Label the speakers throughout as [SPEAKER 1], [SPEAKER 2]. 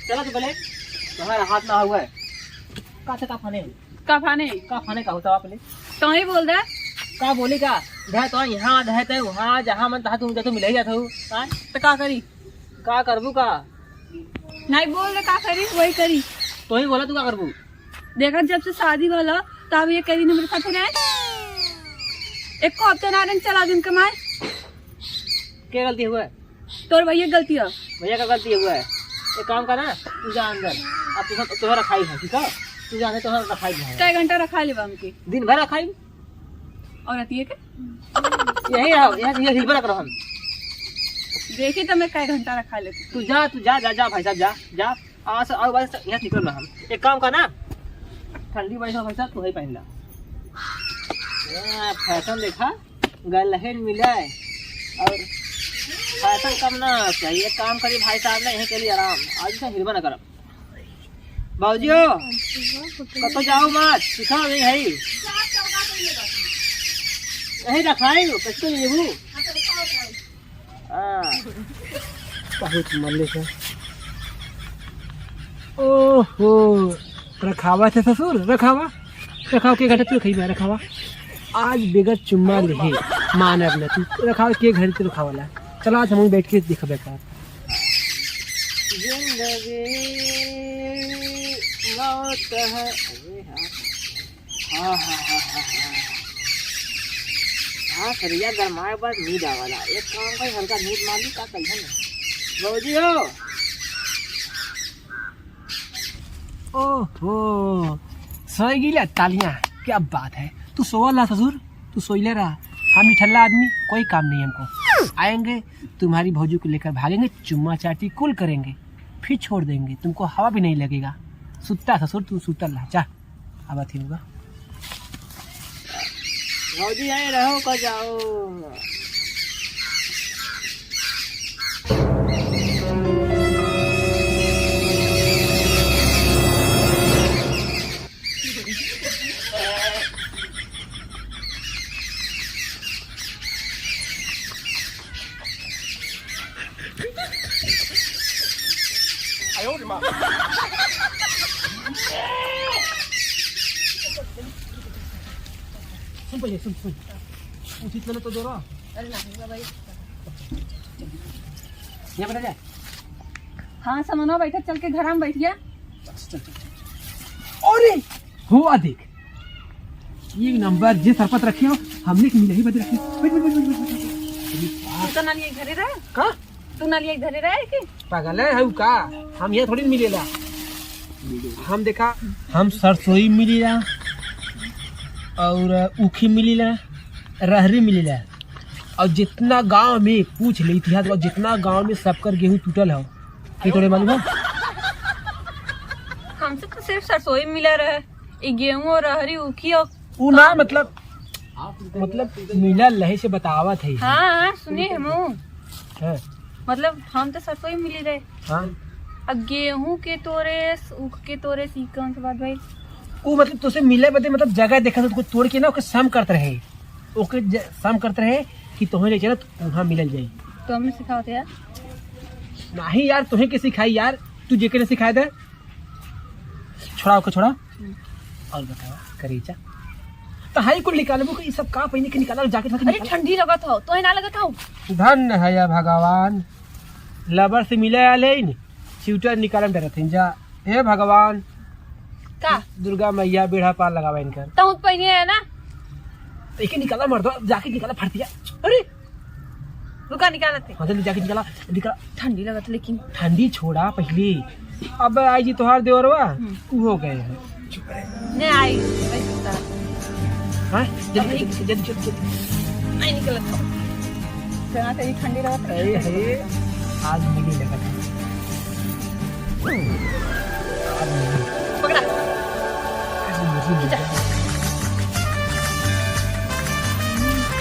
[SPEAKER 1] चला तो पहले तुम्हारा हाथ ना हुआ है का से का फाने का होता है पहले
[SPEAKER 2] तो ही बोल दे
[SPEAKER 1] का बोली का धै तो यहाँ धै तो वहाँ जहाँ मन तहाँ तुम मिल ही जाता हूँ
[SPEAKER 2] तो का करी
[SPEAKER 1] का करबू का
[SPEAKER 2] नहीं बोल दे का करी वही करी
[SPEAKER 1] तो ही बोला तू का करबू
[SPEAKER 2] देखा जब से शादी वाला तब ये करी मेरे साथ रहे एक को हफ्ते नारंग चला दिन कमाए
[SPEAKER 1] क्या गलती हुआ है
[SPEAKER 2] तोर भैया गलती है
[SPEAKER 1] भैया का गलती हुआ है एक काम कर ना तू जा अंदर अब तुम्हारा खाई है ठीक है तू जाने तुम्हारा रखाई है
[SPEAKER 2] कई घंटा रखा ले हमके
[SPEAKER 1] दिन भर रखाई
[SPEAKER 2] और अतिये के
[SPEAKER 1] यही रहो यही हिलबा कर हम
[SPEAKER 2] देखी तो मैं कई घंटा रखा ले
[SPEAKER 1] तू जा भाई साहब जा आज और बस यहाँ निकल ना हम एक काम कर ना ठंडी बैठा भाई साहब तू ही पहन ला फैशन देखा गलहेन मिला है और फैशन कम ना चाहिए काम करी भाई साहब ने यहीं के लिए आराम आज से हिलबा ना कर बाबूजी कब जाओ मत सिखा नहीं है यही रखाई कैसे लेबू बहुत मल्ले से ओहो रखावा थे ससुर रखावा के घटे तू खई रखावा आज बेगर चुम्मा ले मानव न तू रखावा के घर ते रखावाला चला आज हम बैठ के देखबे का जिंदगी मौत है हाँ सरिया गरमाए बाद नींद आवाला एक काम कर हल्का नींद मार ली का कल है ना बाबूजी हो ओहो सोई गिला तालियां क्या बात है तू सोवला ससुर तू सोइले रहा हम ठल्ला आदमी कोई काम नहीं हमको आएंगे तुम्हारी भौजी को लेकर भागेंगे चुम्मा चाटी कुल करेंगे फिर छोड़ देंगे तुमको हवा भी नहीं लगेगा सुता ससुर तू सुतल रहा जा अब अथी होगा भौजी आए रहो का जाओ सुन पहले सुन उठित तो दो
[SPEAKER 2] अरे ना भाई
[SPEAKER 1] यहाँ बैठा जाए
[SPEAKER 2] हाँ समनो बैठा चल के घर में बैठ गया
[SPEAKER 1] अरे हुआ देख ये नंबर जे सरपत रखे हो हमने मिला ही बदल रखे
[SPEAKER 2] तो ना लिए घरे रहे
[SPEAKER 1] का
[SPEAKER 2] तू ना लिए घरे रहे कि
[SPEAKER 1] पागल है का हम यहाँ थोड़ी मिलेला हम देखा हम सरसोई मिलेला और ऊखी मिलेला रहरी मिलेला और जितना गांव में पूछ ली इतिहास जितना गांव में सबकर गेहूं टूटल है कि थोड़े मालूम है
[SPEAKER 2] हमसे तो सिर्फ सरसोई मिला रहे ये गेहूं और रहरी ऊखी और
[SPEAKER 1] उ ना मतलब मिला लहे से बतावत है
[SPEAKER 2] हाँ सुनिए हम
[SPEAKER 1] है
[SPEAKER 2] मतलब हम तो सरसोई मिली रहे
[SPEAKER 1] हाँ
[SPEAKER 2] अब गेहूं के तोरे ऊख के तोरे सी कौन सी बात भाई
[SPEAKER 1] वो मतलब तुझसे मिले बदे मतलब जगह देखा तो तोड़ के ना ओके सम करते रहे ओके सम करते रहे कि तुम्हें ले चला वहाँ मिल जाए
[SPEAKER 2] तो हमने सिखाते यार
[SPEAKER 1] नहीं यार तुम्हें के सिखाई यार तू जेके ने सिखाए दे छोड़ा ओके छोड़ा और बताओ करीचा तो हाई को निकालबो कि सब का पहिने के निकाला जाके
[SPEAKER 2] अरे ठंडी लगत हो तो ना लगत हो
[SPEAKER 1] धन है या भगवान लबर से मिले आले न स्वेटर निकालन डरथिन जा हे भगवान
[SPEAKER 2] का
[SPEAKER 1] दुर्गा मैया बेड़ा पार लगावा इनकर
[SPEAKER 2] तो पहिने है ना
[SPEAKER 1] एक निकाला मर दो जाके निकाला फट दिया अरे
[SPEAKER 2] रुका निकालते
[SPEAKER 1] हाँ जल्दी जाके निकाला
[SPEAKER 2] ठंडी लगत लेकिन
[SPEAKER 1] ठंडी छोड़ा पहले अब आई जी तोहार देवरवा हो गए हैं
[SPEAKER 2] नहीं आई
[SPEAKER 1] हाँ जल्दी
[SPEAKER 2] नहीं निकलत हो चना तेरी ठंडी लगत
[SPEAKER 1] है आज मिली लगा
[SPEAKER 2] पकड़ा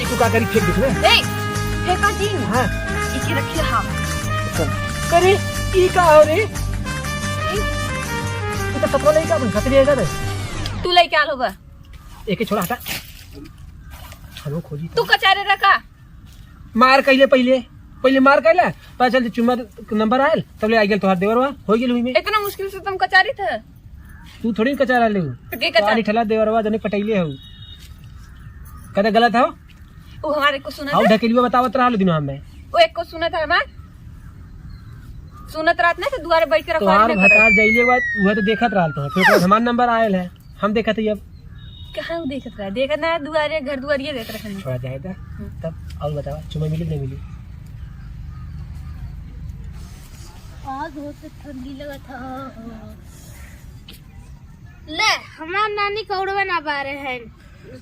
[SPEAKER 1] इसको का करी फेंक दे
[SPEAKER 2] ए फेंका जी
[SPEAKER 1] हां
[SPEAKER 2] इके रखिए हां
[SPEAKER 1] करे ई का हो रे तो पकड़ ले का बन खतरी है ना
[SPEAKER 2] तू ले क्या होगा
[SPEAKER 1] एक छोड़ा हटा चलो खोजी
[SPEAKER 2] तू कचारे रखा
[SPEAKER 1] मार कइले पहले पहले मार कैला पता चल चुम्मा नंबर आयल तब ले आ गेल तोहार देवरवा हो गेल हुई में
[SPEAKER 2] इतना मुश्किल से तुम कचारी थे
[SPEAKER 1] तू थोड़ी कचारा ले
[SPEAKER 2] तो के कचारी
[SPEAKER 1] ठला देवरवा जने पटैले हो कदे गलत हो
[SPEAKER 2] वो हमारे को सुना
[SPEAKER 1] हाउ
[SPEAKER 2] था
[SPEAKER 1] ढकेलियो बतावत रहल दिनो हमें
[SPEAKER 2] वो एक को सुना था हमार सुनत रात नहीं तो दुआरे बैठ के
[SPEAKER 1] तोहार
[SPEAKER 2] रखवा
[SPEAKER 1] भतार जइले बाद उहे तो देखत रहल तो फिर ओकर हमार नंबर आयल है हम देखत ही अब
[SPEAKER 2] कहाँ वो देखत रहा देखत ना दुआरे घर दुआरिये देख रखे
[SPEAKER 1] थोड़ा जाएगा तब और बताओ चुम्मा मिली नहीं मिली
[SPEAKER 3] आज बहुत ठंडी लगा था ले हमार नानी कौड़वे ना पा रहे हैं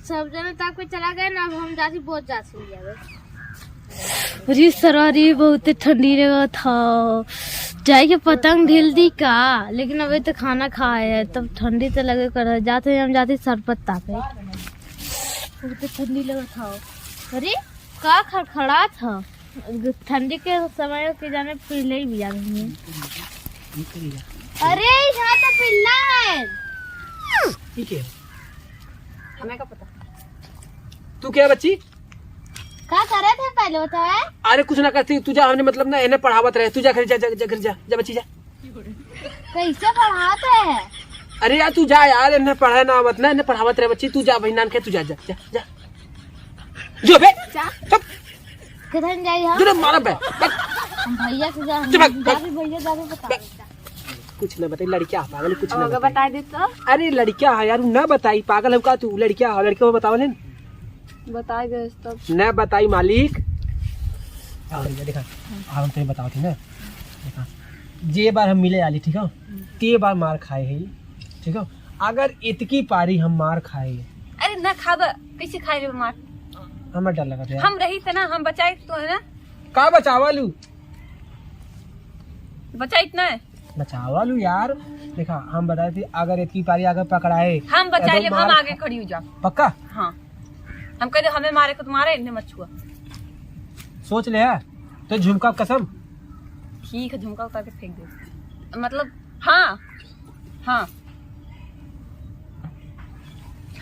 [SPEAKER 3] सब जने तक पे चला गए ना अब हम जाती बहुत जा सुन जावे अरे सरारी बहुत ठंडी लगा था जाए के पतंग ढील दी का लेकिन अभी तो खाना खाए है तब ठंडी तो लगे कर जाते हम जाते सरपत तापे बहुत ठंडी लगा था अरे का खड़खड़ा था ठंडी के समय के जाने पहले ही भी आ गई है अरे यहाँ तो पिल्ला है
[SPEAKER 1] ठीक है
[SPEAKER 2] हमें का पता
[SPEAKER 1] तू क्या बच्ची
[SPEAKER 3] क्या कर रहे थे पहले बताए
[SPEAKER 1] अरे कुछ ना करती तू जा हमने मतलब ना इन्हें पढ़ावत रहे तू जा घर जा बच्ची जा
[SPEAKER 3] कैसे पढ़ाते हैं
[SPEAKER 1] अरे यार तू जा यार इन्हें पढ़ा ना आवत ना इन्हें पढ़ावत रहे बच्ची तू जा भाई नान के तू जा जा जा जा जो बे
[SPEAKER 3] किधर जाइए हम
[SPEAKER 1] जो मारा बे
[SPEAKER 3] हम भैया से जा भैया जाके बता
[SPEAKER 1] कुछ ना बताई लड़किया पागल कुछ ना
[SPEAKER 2] बता दे तो
[SPEAKER 1] अरे लड़किया है यार ना बताई पागल है का तू लड़किया है लड़के को बतावले
[SPEAKER 2] बता दे तब
[SPEAKER 1] न बताई मालिक देखा हम तुम्हें बताओ थी ना देखा जे बार हम मिले आली ठीक है ते बार मार खाए है ठीक है अगर इतकी पारी हम मार खाए
[SPEAKER 2] अरे ना खाबा कैसे खाए रे मार
[SPEAKER 1] हमें डर लगा था
[SPEAKER 2] हम रही थे ना हम बचाए तो है ना
[SPEAKER 1] का बचावा लू
[SPEAKER 2] बचा इतना है
[SPEAKER 1] बचावा लू यार देखा हम बताए थे अगर इतकी पारी अगर पकड़ाए
[SPEAKER 2] हम बचा ले
[SPEAKER 1] तो
[SPEAKER 2] हम
[SPEAKER 1] मार-
[SPEAKER 2] आगे खड़ी हो जा
[SPEAKER 1] पक्का
[SPEAKER 2] हाँ हम कहते हमें मारे को तुम्हारे इन्हें मत छुआ
[SPEAKER 1] सोच ले है तो झुमका कसम
[SPEAKER 2] ठीक है झुमका उतार के फेंक दे मतलब हाँ हाँ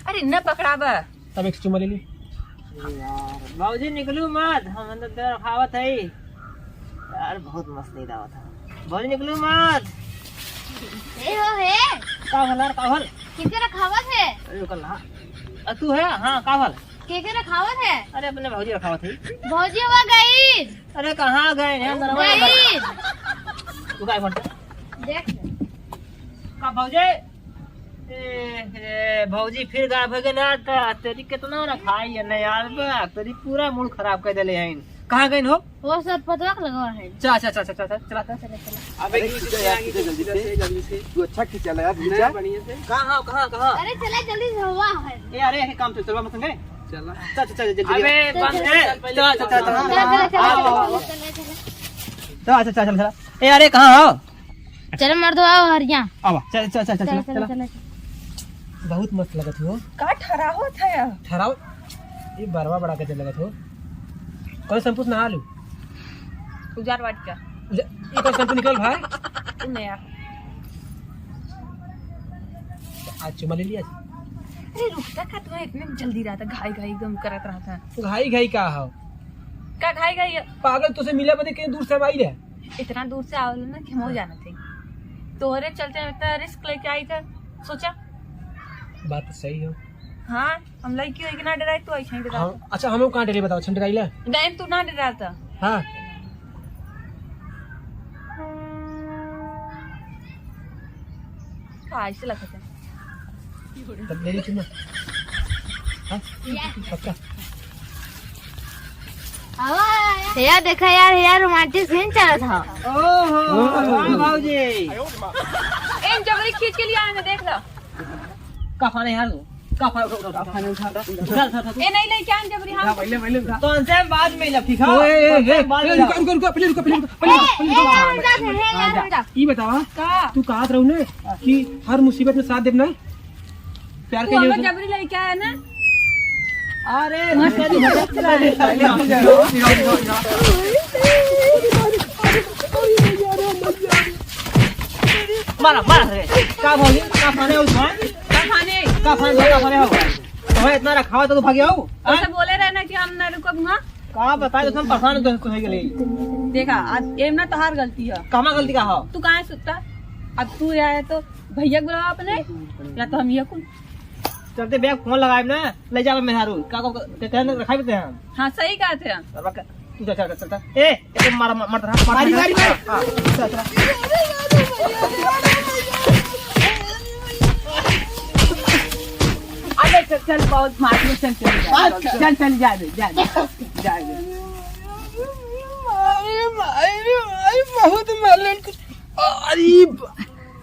[SPEAKER 2] अरे न पकड़ाबा
[SPEAKER 1] तब एक चुम्मा ले ली
[SPEAKER 4] बाबूजी निकलू मत हम अंदर तेरा खावत है यार बहुत मस्त नहीं रहा था बाबूजी निकलू मत
[SPEAKER 3] ए हो है
[SPEAKER 4] का भला का भल
[SPEAKER 3] केके रखावत है
[SPEAKER 4] अरे कल तू है हाँ का भल
[SPEAKER 3] केके रखावत है
[SPEAKER 4] अरे अपने भाजी रखावत है
[SPEAKER 3] भौजी हुआ गई
[SPEAKER 4] अरे कहाँ गए हैं अंदर
[SPEAKER 3] गई
[SPEAKER 4] तू काय भरता
[SPEAKER 3] देख
[SPEAKER 4] का भाजी भौजी फिर गाय भगे ना तेरी कितना रखाई है ना यार बा तेरी पूरा मूड खराब कर देले हैं कहाँ गए हो
[SPEAKER 3] वो सब पतवा लगा है
[SPEAKER 4] चला चला चला चला चला चला
[SPEAKER 1] अबे जल्दी से तू अच्छा खींचा यार खींचा बढ़िया से
[SPEAKER 4] कहाँ कहाँ कहाँ
[SPEAKER 3] अरे चला जल्दी से हुआ है
[SPEAKER 4] ए अरे ये काम तो चलवा मत गए
[SPEAKER 1] चला
[SPEAKER 4] चल चल जल्दी
[SPEAKER 1] अबे
[SPEAKER 4] बंद
[SPEAKER 1] चल
[SPEAKER 4] चल चल चल
[SPEAKER 3] चला
[SPEAKER 4] चल चल चल ए अरे कहाँ हो
[SPEAKER 3] चल मर दो आओ हरिया
[SPEAKER 1] आवा
[SPEAKER 4] चल चल चल
[SPEAKER 3] चला
[SPEAKER 4] चल
[SPEAKER 3] चला
[SPEAKER 1] बहुत मस्त लगत हो
[SPEAKER 2] का ठहरा हो था यार
[SPEAKER 1] ठहराओ ये बरवा बड़ा के लगत हो कौन शैम्पू से नहा लू
[SPEAKER 2] उजार वाट का
[SPEAKER 1] ये कौन शैम्पू निकल भाई
[SPEAKER 2] तू नया
[SPEAKER 1] आज चुमा ले लिया
[SPEAKER 2] अरे रुकता का तुम्हें इतने जल्दी रहा था घाई घाई गम करत रहा था
[SPEAKER 1] घाई घाई का हो
[SPEAKER 2] का घाई घाई
[SPEAKER 1] पागल तुझसे मिला बदे कहीं दूर से हम आई रहे
[SPEAKER 2] इतना दूर से आवल ना कि हम हो जाना थे तोहरे चलते इतना रिस्क लेके आई था सोचा
[SPEAKER 1] बात तो सही हो
[SPEAKER 2] हाँ हम लड़की होगी ना डराई तो ऐसा ही डरा
[SPEAKER 1] हाँ अच्छा हम कहाँ डरे बताओ छंड गाइला
[SPEAKER 2] डैम तू ना डरा था
[SPEAKER 1] हाँ
[SPEAKER 2] हाँ ऐसे लगता था
[SPEAKER 1] तब ले ली चुमा हाँ पक्का
[SPEAKER 3] यार देखा यार रोमांटिक सीन चल रहा था
[SPEAKER 4] ओहो भाऊजी
[SPEAKER 2] इन जबरी खींच के लिए आए मैं देख लो
[SPEAKER 4] का खाने यार का खाने उठा
[SPEAKER 2] ए नहीं ले क्या जबरी हम
[SPEAKER 1] पहले उठा
[SPEAKER 4] तो उनसे बाद में जब ठीक है
[SPEAKER 1] रुको पहले ये बतावा
[SPEAKER 2] का
[SPEAKER 1] तू कहा रहू ना कि हर मुसीबत में साथ देना प्यार
[SPEAKER 2] तू
[SPEAKER 1] के
[SPEAKER 2] हमें
[SPEAKER 1] लिए
[SPEAKER 2] जबरी लेके आया ना
[SPEAKER 4] अरे मारा मारा रे का भाऊजी का खाने उठा
[SPEAKER 2] का खाने
[SPEAKER 4] का खाने हो तो इतना रखा तो भागे आओ
[SPEAKER 2] ऐसा बोले रहे ना कि हम ना रुको वहाँ
[SPEAKER 4] का बताए तो हम परेशान हो गए।
[SPEAKER 2] देखा आज एम ना तोहार गलती है,
[SPEAKER 4] कहाँ गलती का हो?
[SPEAKER 2] तू कहाँ है सुता? अब तू आया तो भैया को बुलावा अपने, या तो हम ये कुल।
[SPEAKER 4] चलते बैग फोन लगाए ना, ले जाओ मेहरारू का कहने रखा भी हम।
[SPEAKER 2] हाँ सही कहा थे।
[SPEAKER 4] तू चल चलता ए एक मार मार मारी मारी
[SPEAKER 2] अरे चल चल बहुत मार चल चल चल जा दे जा दे।
[SPEAKER 1] बहुत मारलन। अरे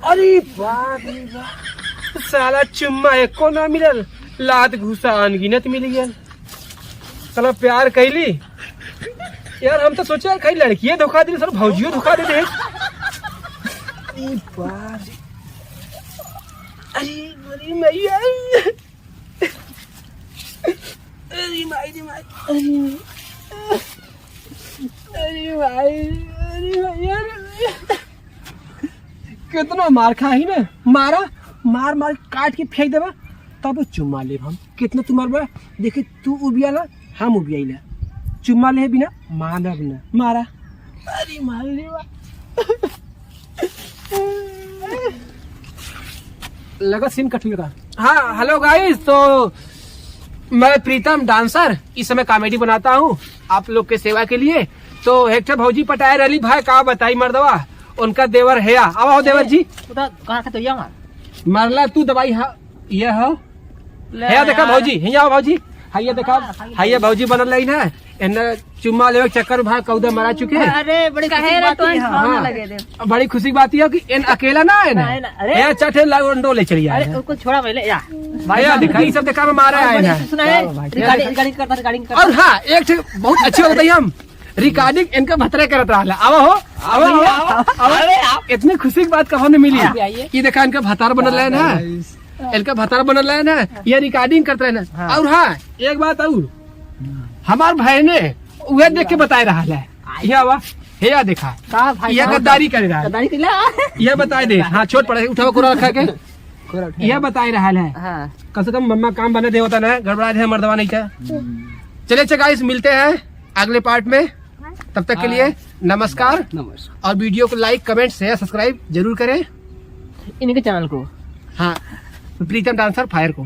[SPEAKER 1] अरे बाप रे बाप, साला चुम्मा एको ना मिलल, लात घुसा अनगिनत मिल गया। साला प्यार कैली यार, हम तो सोचा कहीं लड़कियां धोखा दे, सर भौजियो धोखा दे दे। अरे बाप रे, अरे अरे मैया, अरे माई रे माई, अरे भाई, अरे भैया कितना मार खा ही ना, मारा मार मार काट के फेंक देवा तब चुम्मा ले हम। कितना तू मारबा, देखे तू उबियाला हम उबियाइला, चुम्मा ले बिना मानब ना, मारा। अरे मार रे लगा सीन कट लगा। हाँ हेलो गाइस, तो मैं प्रीतम डांसर इस समय कॉमेडी बनाता हूँ आप लोग के सेवा के लिए। तो हेक्टर भौजी पटाए रही भाई, का बताई मर्दवा, उनका देवर है। आओ देवर जी,
[SPEAKER 4] कहाँ का तो ये
[SPEAKER 1] मरला तू दवाई ये हो है, देखा भौजी है, आओ भौजी हाइया, देखा हाइया भौजी बनल रही ना, इन्हें चुम्मा ले चक्कर भाई कौदा मरा चुके।
[SPEAKER 4] अरे बड़ी
[SPEAKER 2] कहे रे तो
[SPEAKER 1] हाँ,
[SPEAKER 2] लगे दे।
[SPEAKER 1] बड़ी खुशी बात यह कि इन अकेला ना है ना,
[SPEAKER 4] अरे
[SPEAKER 1] चटे लगो ले चलिए।
[SPEAKER 4] अरे उसको छोड़ा पहले या
[SPEAKER 1] भैया दिखा सब देखा में मारा है
[SPEAKER 4] सुना है रिकॉर्डिंग करता रिकॉर्डिंग करता।
[SPEAKER 1] और हाँ एक बहुत अच्छी बात बताइए, हम रिकॉर्डिंग इनका भतरे करत रहा। आओ हो आओ, इतनी खुशी की बात कहाँ मिली। ये देखा इनका भतार बनल है ना, इनका भतार बनल है ना, ये रिकॉर्डिंग करते रहे ना। और हाँ एक बात और, हमार भाई ने वह देख के बताए रहा है, ये देखा यह गद्दारी कर रहा है, यह बताए दे। हाँ छोट पड़े, उठाओ कोरा रखा के, यह बताए रहा है। कम से कम मम्मा काम बने दे होता ना, गड़बड़ा है मर्दवा नहीं था। चले अच्छा गाइस, मिलते हैं अगले पार्ट में, तब तक के लिए नमस्कार। और वीडियो को लाइक कमेंट शेयर सब्सक्राइब जरूर करें
[SPEAKER 4] इनके चैनल को।
[SPEAKER 1] हाँ प्रीतम डांसर फायर को।